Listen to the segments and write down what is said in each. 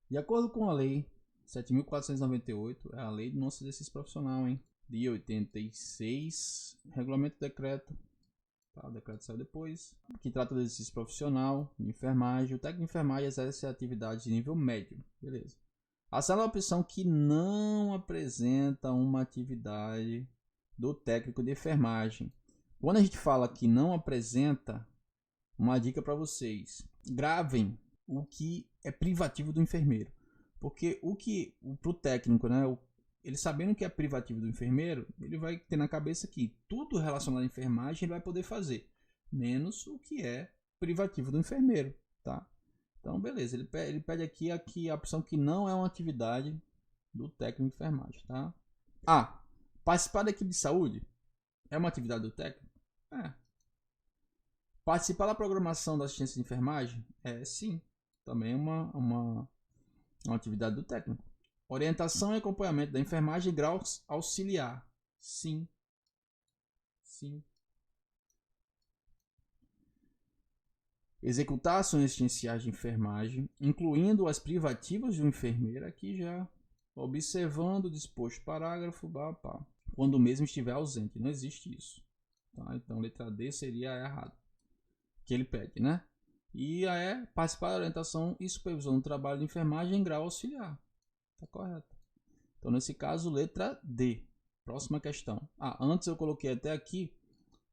De acordo com a lei 7.498, é a lei do nosso exercício profissional, hein? De 86, regulamento decreto, tá? O decreto saiu depois, que trata do exercício profissional de enfermagem. O técnico de enfermagem exerce a atividade de nível médio, beleza. Assinala a opção que não apresenta uma atividade do técnico de enfermagem. Quando a gente fala que não apresenta, uma dica para vocês: gravem o que é privativo do enfermeiro, porque pro técnico, né, ele sabendo que é privativo do enfermeiro, ele vai ter na cabeça que tudo relacionado à enfermagem ele vai poder fazer, menos o que é privativo do enfermeiro, tá? Então, beleza, ele pede aqui a opção que não é uma atividade do técnico de enfermagem, tá? Participar da equipe de saúde é uma atividade do técnico? É. Participar da programação da assistência de enfermagem? Sim, também é uma atividade do técnico. Orientação e acompanhamento da enfermagem e graus auxiliar? Sim. Sim. Executar ações assistenciais de enfermagem, incluindo as privativas do enfermeiro, aqui já observando o disposto parágrafo, quando o mesmo estiver ausente. Não existe isso. Tá? Então, letra D seria a errada, que ele pede, né? E a participar da orientação e supervisão do trabalho de enfermagem em grau auxiliar. Tá correto. Então, nesse caso, letra D. Próxima questão. Antes eu coloquei até aqui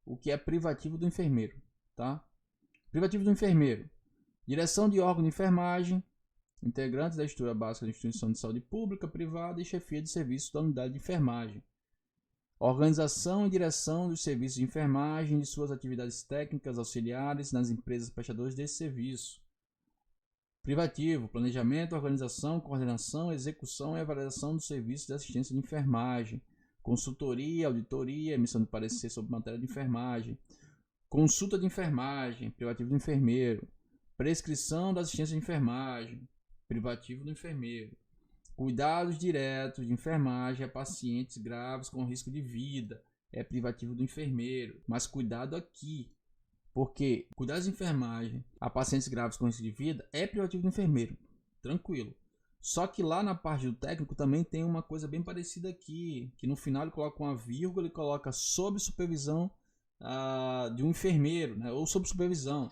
o que é privativo do enfermeiro, tá? Privativo do enfermeiro: direção de órgão de enfermagem, integrantes da estrutura básica da instituição de saúde pública, privada e chefia de serviço da unidade de enfermagem. Organização e direção dos serviços de enfermagem e de suas atividades técnicas auxiliares nas empresas prestadoras desse serviço. Privativo: planejamento, organização, coordenação, execução e avaliação dos serviços de assistência de enfermagem. Consultoria, auditoria, emissão de parecer sobre matéria de enfermagem. Consulta de enfermagem, privativo do enfermeiro. Prescrição da assistência de enfermagem, privativo do enfermeiro. Cuidados diretos de enfermagem a pacientes graves com risco de vida, é privativo do enfermeiro. Mas cuidado aqui, porque cuidados de enfermagem a pacientes graves com risco de vida é privativo do enfermeiro. Tranquilo. Só que lá na parte do técnico também tem uma coisa bem parecida aqui, que no final ele coloca uma vírgula, ele coloca sob supervisão de um enfermeiro, né, ou sob supervisão.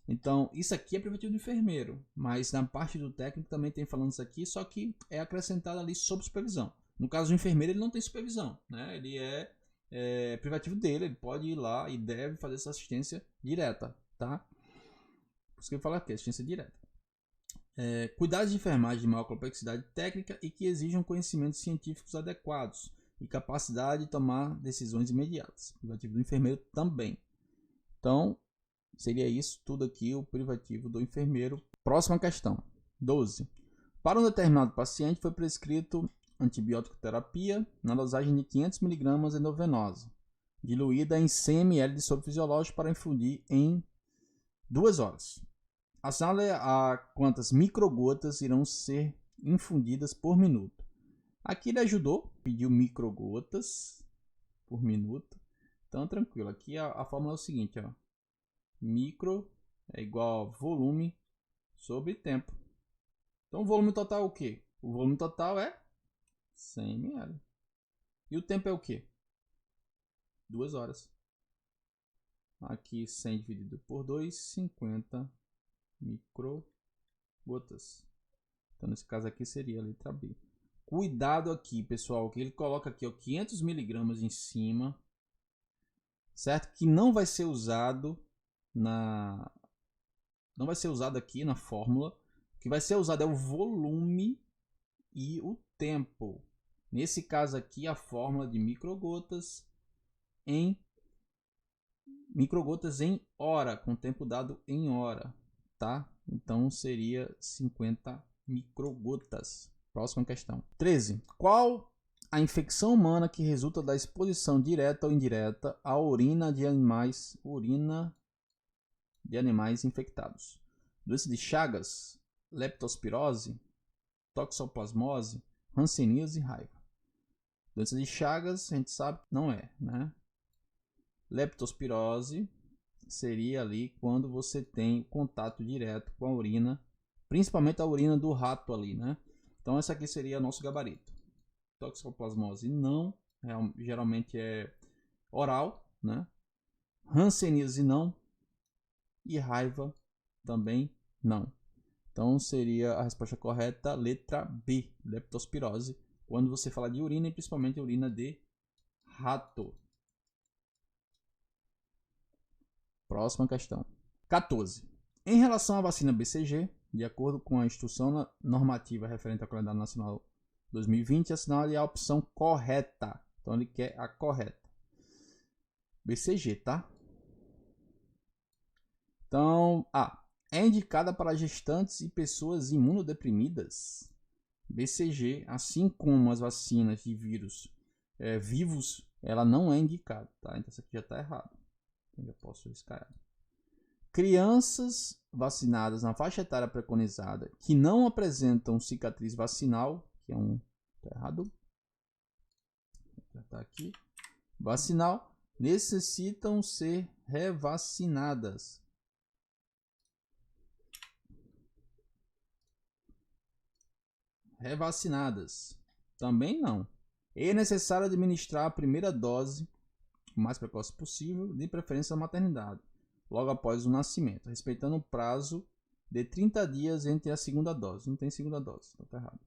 Então, isso aqui é privativo do enfermeiro, mas na parte do técnico também tem falando isso aqui, só que é acrescentado ali sob supervisão. No caso do enfermeiro, ele não tem supervisão, né? Ele é privativo dele, ele pode ir lá e deve fazer essa assistência direta, tá? Por isso que eu falo aqui, assistência direta. Cuidados de enfermagem de maior complexidade técnica e que exijam conhecimentos científicos adequados e capacidade de tomar decisões imediatas. Privativo do enfermeiro também. Então, seria isso tudo aqui, o privativo do enfermeiro. Próxima questão. 12. Para um determinado paciente foi prescrito antibiótico terapia na dosagem de 500 mg endovenosa, diluída em 100 ml de soro fisiológico para infundir em 2 horas. Assinale a quantas microgotas irão ser infundidas por minuto. Aqui ele ajudou, pediu microgotas por minuto. Então, tranquilo. Aqui a fórmula é o seguinte, ó. Micro é igual a volume sobre tempo. Então, o volume total é o quê? O volume total é 100 ml. E o tempo é o quê? 2 horas. Aqui 100 dividido por 2, 50 microgotas. Então, nesse caso aqui seria a letra B. Cuidado aqui, pessoal, que ele coloca aqui, ó, 500 miligramas em cima, certo? Que não vai ser usado não vai ser usado aqui na fórmula. O que vai ser usado é o volume e o tempo. Nesse caso aqui, a fórmula de microgotas em hora, com tempo dado em hora, tá? Então seria 50 microgotas. Próxima questão. 13. Qual a infecção humana que resulta da exposição direta ou indireta à urina de animais infectados? Doença de Chagas, leptospirose, toxoplasmose, hanseníase e raiva. Doença de Chagas, a gente sabe que não é, né? Leptospirose seria ali quando você tem contato direto com a urina principalmente a urina do rato ali, né? Então essa aqui seria o nosso gabarito. Toxoplasmose não, geralmente é oral, né? Hanseníase não e raiva também não. Então seria a resposta correta, letra B, leptospirose, quando você fala de urina e principalmente urina de rato. Próxima questão. 14. Em relação à vacina BCG, de acordo com a instrução normativa referente ao calendário nacional 2020, assinale a opção correta. Então ele quer a correta. BCG, tá? Então, é indicada para gestantes e pessoas imunodeprimidas. BCG, assim como as vacinas de vírus vivos, ela não é indicada, tá? Então isso aqui já está errado. Eu já posso riscar. Crianças vacinadas na faixa etária preconizada que não apresentam cicatriz vacinal, que é tá errado. Já tá aqui. Vacinal, necessitam ser revacinadas. Revacinadas. Também não. É necessário administrar a primeira dose o mais precoce possível, de preferência na maternidade, logo após o nascimento, respeitando o prazo de 30 dias entre a segunda dose. Não tem segunda dose, então tá errado.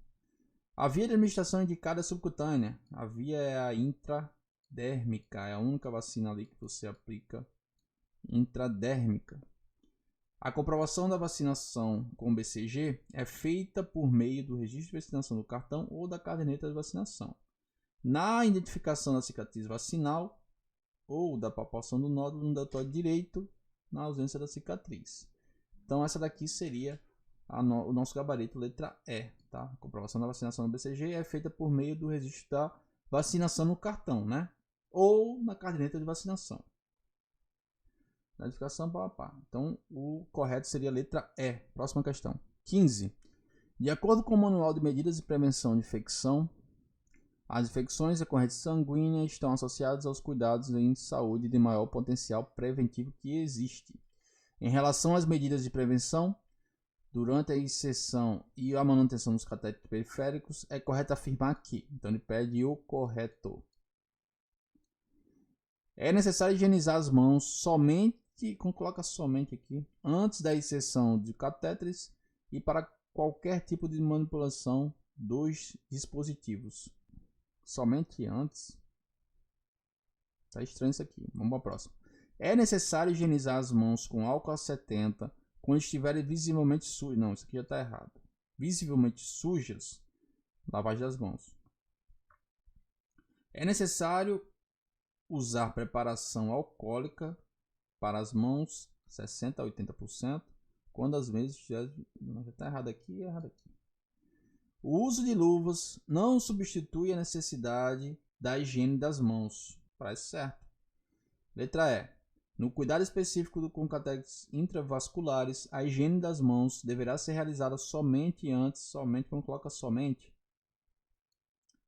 A via de administração indicada é subcutânea. A via é a intradérmica, é a única vacina ali que você aplica intradérmica. A comprovação da vacinação com BCG é feita por meio do registro de vacinação do cartão ou da caderneta de vacinação. Na identificação da cicatriz vacinal ou da palpação do nódulo no deltoide direito, na ausência da cicatriz. Então essa daqui seria o nosso gabarito, letra E, tá? A comprovação da vacinação do BCG é feita por meio do registro da vacinação no cartão, né? Ou na caderneta de vacinação. Identificação, pá. Então o correto seria a letra E. Próxima questão. 15. De acordo com o Manual de Medidas de Prevenção de Infecção, as infecções e correntes sanguíneas estão associadas aos cuidados em saúde de maior potencial preventivo que existe. Em relação às medidas de prevenção, durante a inserção e a manutenção dos catéteres periféricos, é correto afirmar que. Então ele pede o correto. É necessário higienizar as mãos somente, coloca somente aqui, antes da inserção de catéteres e para qualquer tipo de manipulação dos dispositivos. Somente antes. Tá estranho isso aqui. Vamos para a próxima. É necessário higienizar as mãos com álcool 70 quando estiverem visivelmente sujas. Não, isso aqui já está errado. Visivelmente sujas. Lavagem das mãos. É necessário usar preparação alcoólica para as mãos 60 a 80%. Quando as vezes já está errado aqui e errado aqui. O uso de luvas não substitui a necessidade da higiene das mãos. Parece certo. Letra E. No cuidado específico com catéteres intravasculares, a higiene das mãos deverá ser realizada somente antes, somente quando coloca somente.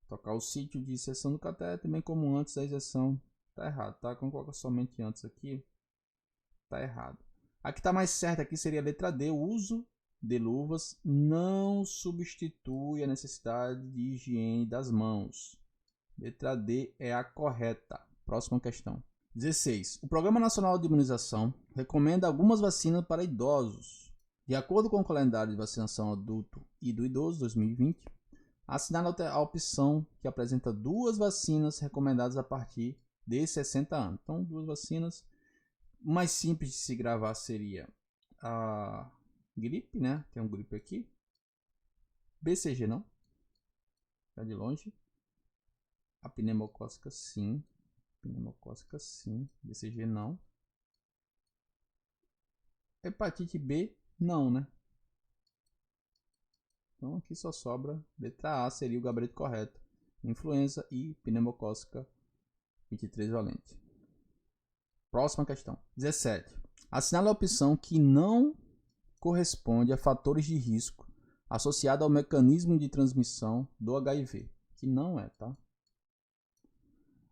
Tocar o sítio de inserção do catéter, bem como antes da injeção. Tá errado, tá? Quando coloca somente antes aqui, tá errado. A que tá mais certa aqui seria a letra D. O uso de luvas não substitui a necessidade de higiene das mãos. Letra D é a correta. Próxima questão. 16. O Programa Nacional de Imunização recomenda algumas vacinas para idosos. De acordo com o calendário de vacinação adulto e do idoso 2020, assinala a opção que apresenta duas vacinas recomendadas a partir de 60 anos. Então, duas vacinas. O mais simples de se gravar seria a gripe, né? Tem um gripe aqui. BCG não. Tá de longe. A pneumocócica sim. Pneumocócica sim. BCG não. Hepatite B não, né? Então aqui só sobra letra A, seria o gabarito correto. Influenza e pneumocócica 23 valente. Próxima questão. 17. Assinale a opção que não corresponde a fatores de risco associado ao mecanismo de transmissão do HIV, que não é, tá?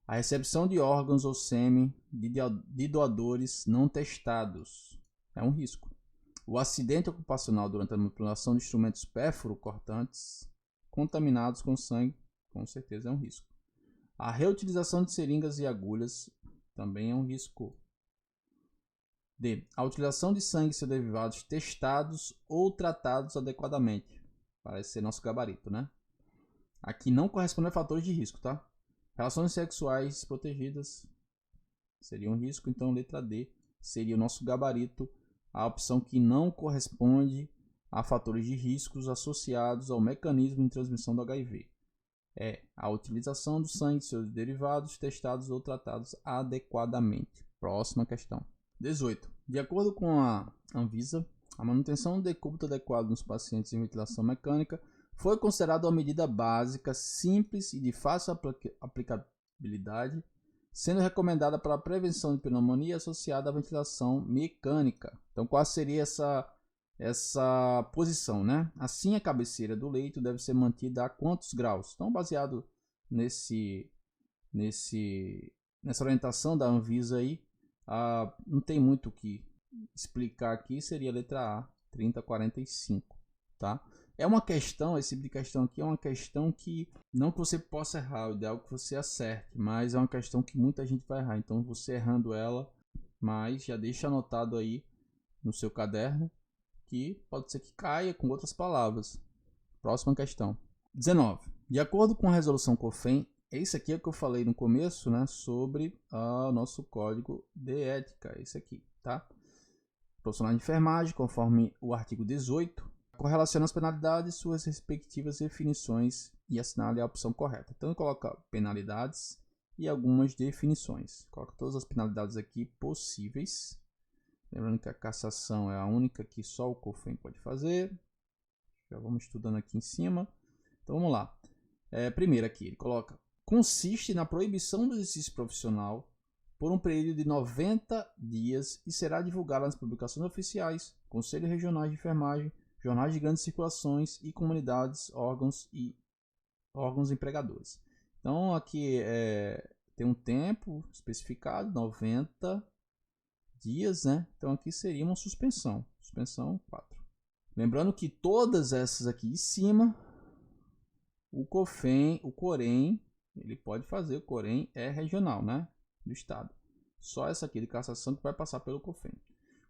A recepção de órgãos ou sêmen de doadores não testados é um risco. O acidente ocupacional durante a manipulação de instrumentos pérfuro-cortantes contaminados com sangue, com certeza é um risco. A reutilização de seringas e agulhas também é um risco. D. A utilização de sangue e seus derivados testados ou tratados adequadamente. Parece ser nosso gabarito, né? Aqui não corresponde a fatores de risco, tá? Relações sexuais protegidas seria um risco, então letra D seria o nosso gabarito, a opção que não corresponde a fatores de riscos associados ao mecanismo de transmissão do HIV. É a utilização do sangue e seus derivados testados ou tratados adequadamente. Próxima questão. 18. De acordo com a Anvisa, a manutenção do decúbito adequado nos pacientes em ventilação mecânica foi considerada uma medida básica, simples e de fácil aplicabilidade, sendo recomendada para a prevenção de pneumonia associada à ventilação mecânica. Então, qual seria essa posição, né? Assim, a cabeceira do leito deve ser mantida a quantos graus? Então, baseado nessa orientação da Anvisa aí, não tem muito o que explicar aqui, seria a letra A, 30 a 45, tá? É uma questão, esse tipo de questão aqui é uma questão que, não que você possa errar, o ideal é que você acerte, mas é uma questão que muita gente vai errar, então você errando ela, mas já deixa anotado aí no seu caderno, que pode ser que caia com outras palavras. Próxima questão. 19. De acordo com a resolução COFEN, esse aqui é o que eu falei no começo, né, sobre o nosso código de ética, esse aqui, tá? Profissional de enfermagem, conforme o artigo 18, correlaciona as penalidades, suas respectivas definições e assinale a opção correta. Então, coloca penalidades e algumas definições. Coloca todas as penalidades aqui possíveis. Lembrando que a cassação é a única que só o COFEN pode fazer. Já vamos estudando aqui em cima. Então, vamos lá. Primeiro aqui, ele coloca: consiste na proibição do exercício profissional por um período de 90 dias e será divulgada nas publicações oficiais, Conselhos Regionais de Enfermagem, jornais de grandes circulações e comunidades, órgãos empregadores. Então aqui tem um tempo especificado, 90 dias, né? Então aqui seria uma suspensão, 4. Lembrando que todas essas aqui em cima, o COREN, ele pode fazer, o COREN é regional, né? Do estado. Só essa aqui de cassação que vai passar pelo COFEN.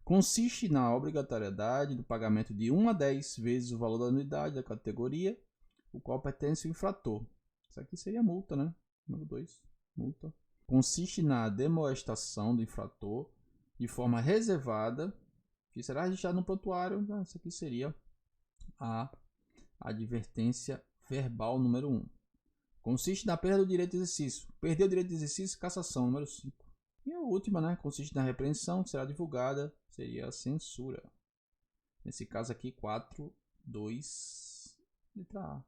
Consiste na obrigatoriedade do pagamento de 1 a 10 vezes o valor da anuidade da categoria, o qual pertence ao infrator. Isso aqui seria multa, né? Número 2, multa. Consiste na demoestação do infrator de forma reservada, que será registrado no prontuário. Isso aqui seria a advertência verbal número 1. Consiste na perda do direito de exercício. Perdeu o direito de exercício, cassação, número 5. E a última, né? Consiste na repreensão, que será divulgada, seria a censura. Nesse caso aqui, 4, 2, letra A.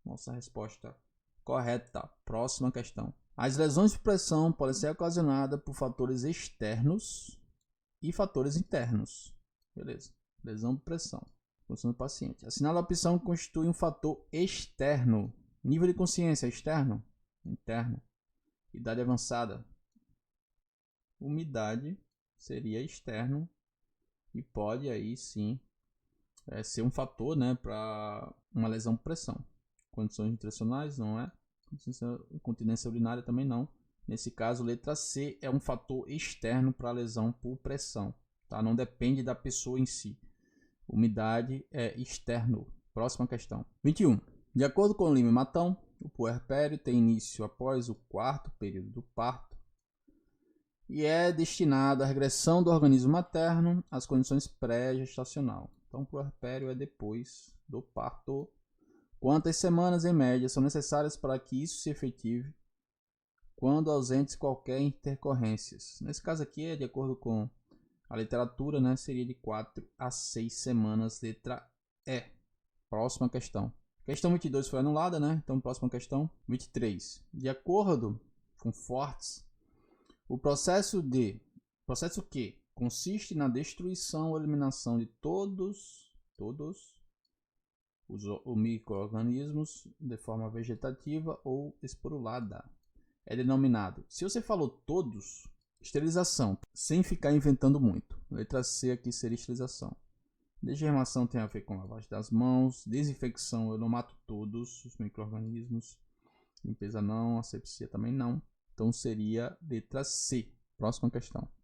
Nossa resposta correta. Próxima questão. As lesões por pressão podem ser ocasionadas por fatores externos e fatores internos. Beleza. Lesão por pressão. Função do paciente. Assinala a opção que constitui um fator externo. Nível de consciência, externo? Interno. Idade avançada. Umidade seria externo e pode aí sim ser um fator, né, para uma lesão por pressão. Condições nutricionais não é, incontinência urinária também não. Nesse caso, letra C é um fator externo para a lesão por pressão, tá? Não depende da pessoa em si. Umidade é externo. Próxima questão. 21. De acordo com Lima e Matão, o puerpério tem início após o 4º período do parto e é destinado à regressão do organismo materno às condições pré-gestacional. Então, o puerpério é depois do parto. Quantas semanas, em média, são necessárias para que isso se efetive quando ausentes qualquer intercorrências? Nesse caso aqui, de acordo com a literatura, né, seria de 4 a 6 semanas, letra E. Próxima questão. Questão 22 foi anulada, né? Então, próxima questão. 23. De acordo com Fortes, o processo que consiste na destruição ou eliminação de todos os micro-organismos de forma vegetativa ou esporulada. É denominado, se você falou todos, esterilização, sem ficar inventando muito. Letra C aqui seria esterilização. Degermação tem a ver com lavagem das mãos. Desinfecção, eu não mato todos os micro-organismos. Limpeza não, asepsia também não. Então seria letra C. Próxima questão.